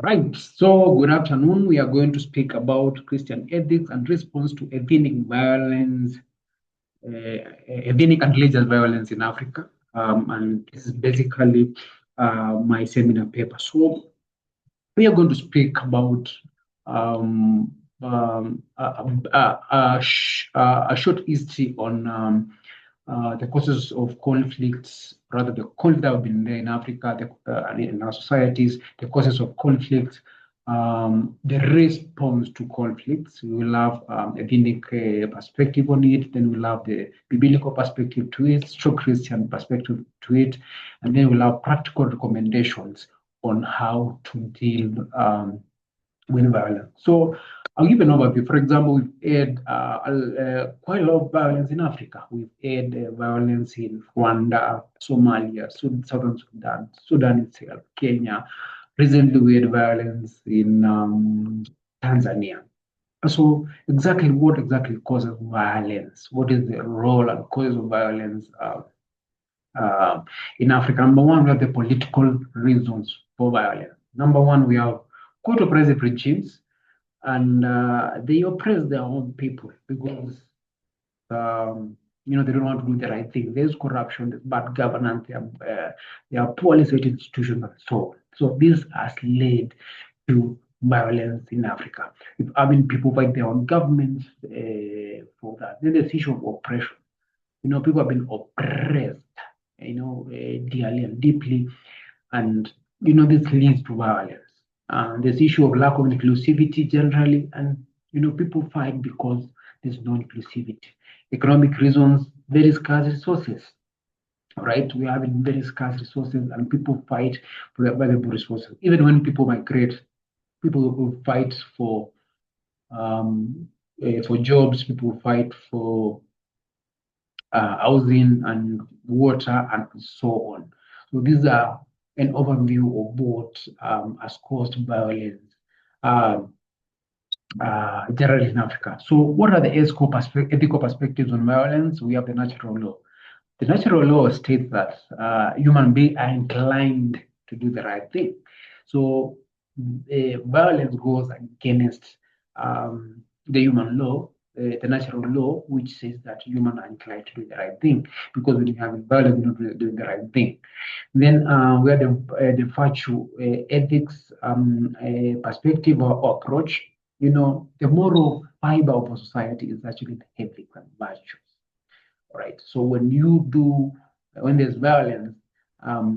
Right. So, good afternoon. We are going to speak about Christian ethics and response to ethnic violence, ethnic and religious violence in Africa. And this is basically my seminar paper. So, we are going to speak about um, a short history on the causes of conflicts, rather the conflict that have been there in Africa, and in our societies, the causes of conflict, the response to conflicts. We will have a ethnic perspective on it, then we'll have the biblical perspective to it, strong Christian perspective to it, and then we'll have practical recommendations on how to deal with violence. So I'll give an overview. For example, we've had quite a lot of violence in Africa. We've had violence in Rwanda, Somalia, Southern Sudan, Sudan itself, Kenya. Recently, we had violence in Tanzania. So exactly what exactly causes violence? What is the role and causes of violence uh, in Africa? Number one, we have the political reasons for violence. Number one, we have quite oppressive regimes, and they oppress their own people because they don't want to do the right thing. There's corruption, there's bad governance, there are poorly set institutions, and so on. So this has led to violence in Africa. If having people fight their own governments for that, then there's the issue of oppression. People have been oppressed, dearly and deeply, and this leads to violence. There's issue of lack of inclusivity generally, and people fight because there's no inclusivity. Economic reasons, very scarce resources, right? We are having very scarce resources, and people fight for the available resources. Even when people migrate, people will fight for jobs. People fight for housing and water and so on. So these are an overview of what has caused violence uh, generally in Africa. So what are the ethical perspectives on violence? We have the natural law. The natural law states that human beings are inclined to do the right thing. So violence goes against the human law, the natural law, which says that humans are inclined to do the right thing. Because when you have violence, you're not doing the right thing. Then we have the virtue ethics perspective or approach. The moral fiber of a society is actually the ethics and virtues, right? So when there's violence,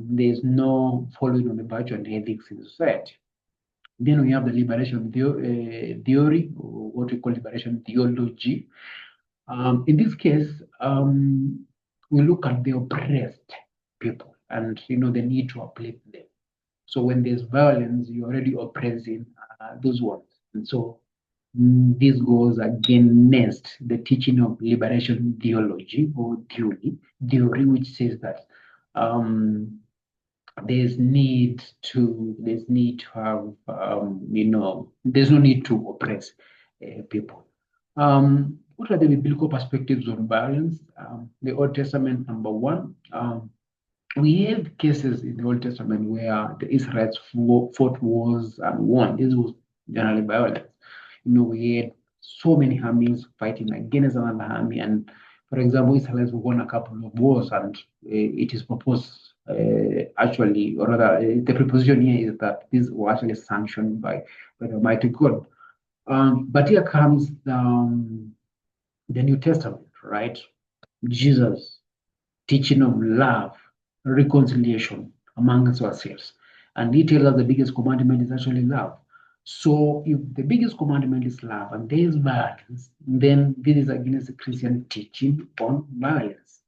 there's no following on the virtue and ethics in society. Then we have the liberation theory, or what we call liberation theology. In this case, we look at the oppressed people and the need to uplift them. So when there's violence, you're already oppressing those ones, and so this goes against the teaching of liberation theology or theory, which says that um, there's need to have there's no need to oppress people. What are the biblical perspectives on violence? The Old Testament, number one. We have cases in the Old Testament where the Israelites fought wars and won. This was generally violence. We had so many armies fighting against another army, and for example, Israelites won a couple of wars, and it is proposed actually, or rather, the proposition here is that these were actually sanctioned by the Almighty God. But here comes the New Testament, right? Jesus teaching of love, reconciliation amongst ourselves. And he tells us the biggest commandment is actually love. So if the biggest commandment is love and there is violence, then this is against the Christian teaching on violence.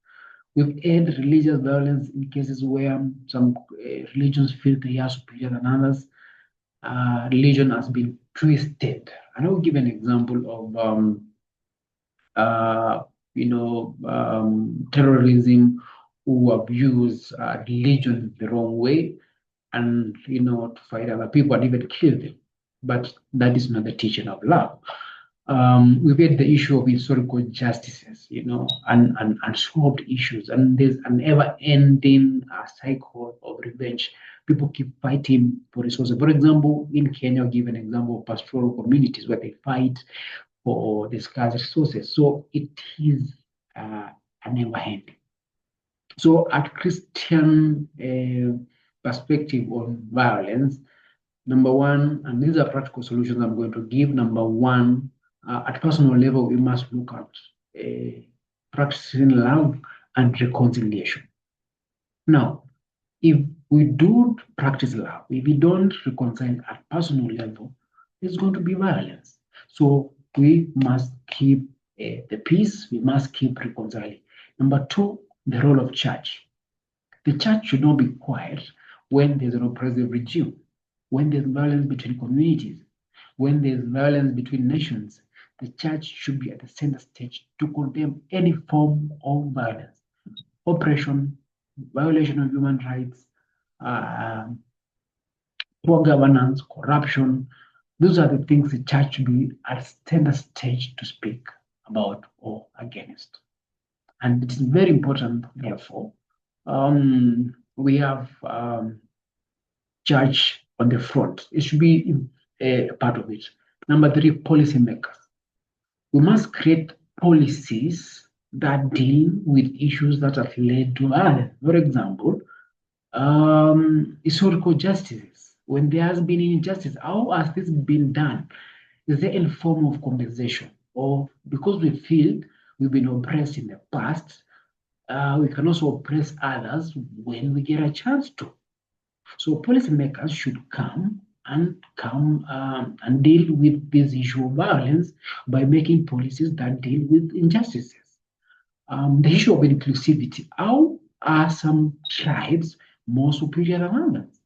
We've had religious violence in cases where some religions feel they are superior than others. Religion has been twisted. And I will give an example of uh, terrorism who abuse religion the wrong way and to fight other people and even kill them. But that is not the teaching of love. We've had the issue of historical justices, and unsolved issues, and there's an ever-ending cycle of revenge people keep fighting for resources. For example, in Kenya, I'll give an example of pastoral communities where they fight for the scarce resources. So it is a never ending. So at Christian perspective on violence, number one, and these are practical solutions I'm going to give. Number one, at personal level, we must look at practicing love and reconciliation. Now, if we do practice love, if we don't reconcile at personal level, there's going to be violence. So we must keep the peace, we must keep reconciling. Number two, the role of church. The church should not be quiet when there's an oppressive regime, when there's violence between communities, when there's violence between nations. The church should be at the center stage to condemn any form of violence, oppression, violation of human rights, poor governance, corruption. Those are the things the church should be at center stage to speak about or against. And it is very important, therefore, we have church on the front. It should be a part of it. Number three, policymakers. We must create policies that deal with issues that have led to violence. For example, historical justice. When there has been injustice, how has this been done? Is there any form of compensation? Or because we feel we've been oppressed in the past, we can also oppress others when we get a chance to. So policymakers should come and deal with this issue of violence by making policies that deal with injustices. The issue of inclusivity. How are some tribes more superior than others?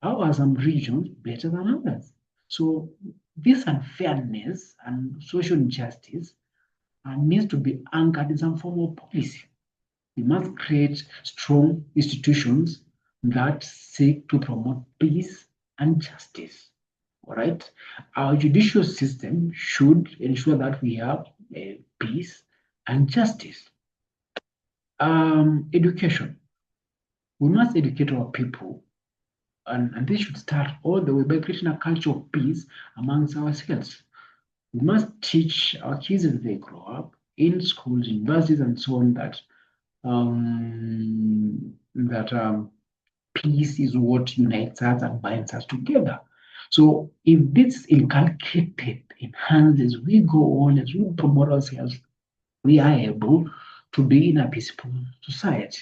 How are some regions better than others? So this unfairness and social injustice needs to be anchored in some form of policy. We must create strong institutions that seek to promote peace and justice. All right. Our judicial system should ensure that we have peace and justice. Education. We must educate our people, and this should start all the way by creating a culture of peace amongst ourselves. We must teach our kids as they grow up in schools, universities, and so on that peace is what unites us and binds us together. So if this is inculcated, enhanced as we go on, as we promote ourselves, we are able to be in a peaceful society.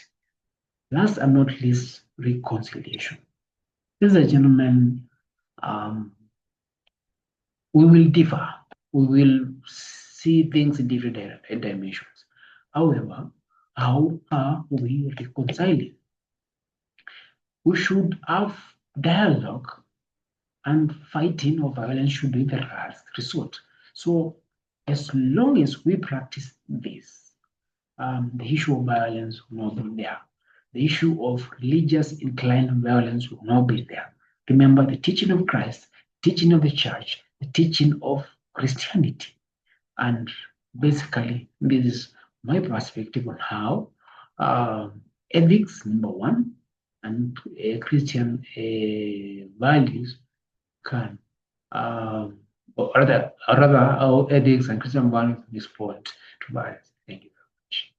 Last and not least, reconciliation. Ladies and gentlemen, we will differ. We will see things in different dimensions. However, how are we reconciling? We should have dialogue, and fighting or violence should be the last resort. So as long as we practice this, the issue of violence will not be there. The issue of religious inclined violence will not be there. Remember the teaching of Christ, teaching of the church, the teaching of Christianity. And basically, this is my perspective on how ethics, number one, and Christian values can, or rather, how ethics and Christian values respond to violence. Thank you very much.